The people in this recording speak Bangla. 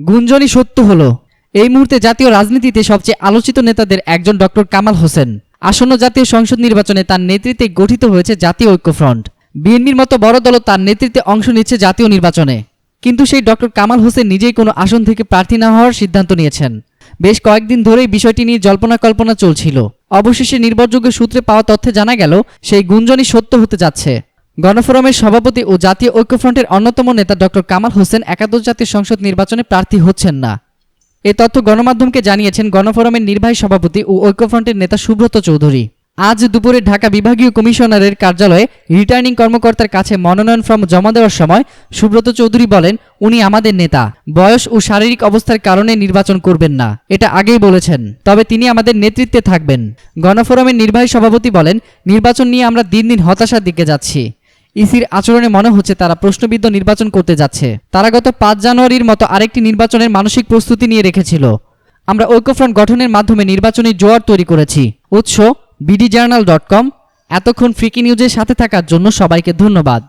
গুঞ্জনই সত্য হলো। এই মুহূর্তে জাতীয় রাজনীতিতে সবচেয়ে আলোচিত নেতাদের একজন ডক্টর কামাল হোসেন। আসন্ন জাতীয় সংসদ নির্বাচনে তার নেতৃত্বে গঠিত হয়েছে জাতীয় ঐক্যফ্রন্ট। বিএনপির মতো বড় দলও তার নেতৃত্বে অংশ নিচ্ছে জাতীয় নির্বাচনে। কিন্তু সেই ডক্টর কামাল হোসেন নিজেই কোনো আসন থেকে প্রার্থী না হওয়ার সিদ্ধান্ত নিয়েছেন। বেশ কয়েকদিন ধরেই বিষয়টি নিয়ে জল্পনা কল্পনা চলছিল। অবশেষে নির্ভরযোগ্য সূত্রে পাওয়া তথ্যে জানা গেল সেই গুঞ্জনই সত্য হতে যাচ্ছে। গণফোরামের সভাপতি ও জাতীয় ঐক্যফ্রন্টের অন্যতম নেতা ডক্টর কামাল হোসেন একাদশ জাতীয় সংসদ নির্বাচনে প্রার্থী হচ্ছেন না। এ তথ্য গণমাধ্যমকে জানিয়েছেন গণফোরামের নির্বাহী সভাপতি ও ঐক্যফ্রন্টের নেতা সুব্রত চৌধুরী। আজ দুপুরে ঢাকা বিভাগীয় কমিশনারের কার্যালয়ে রিটার্নিং কর্মকর্তার কাছে মনোনয়ন ফর্ম জমা দেওয়ার সময় সুব্রত চৌধুরী বলেন, উনি আমাদের নেতা, বয়স ও শারীরিক অবস্থার কারণে নির্বাচন করবেন না, এটা আগেই বলেছেন, তবে তিনি আমাদের নেতৃত্বে থাকবেন। গণফোরামের নির্বাহী সভাপতি বলেন, নির্বাচন নিয়ে আমরা দিন দিন হতাশার দিকে যাচ্ছি। ইসির আচরণে মনে হচ্ছে তারা প্রশ্নবিদ্ধ নির্বাচন করতে যাচ্ছে। তারা গত 5 জানুয়ারির মতো আরেকটি নির্বাচনের মানসিক প্রস্তুতি নিয়ে রেখেছিল। আমরা ঐক্যফ্রন্ট গঠনের মাধ্যমে নির্বাচনী জোয়ার তৈরি করেছি। উৎস বিডিজার্নাল.com। এতক্ষণ ফ্রিকি নিউজের সাথে থাকার জন্য সবাইকে ধন্যবাদ।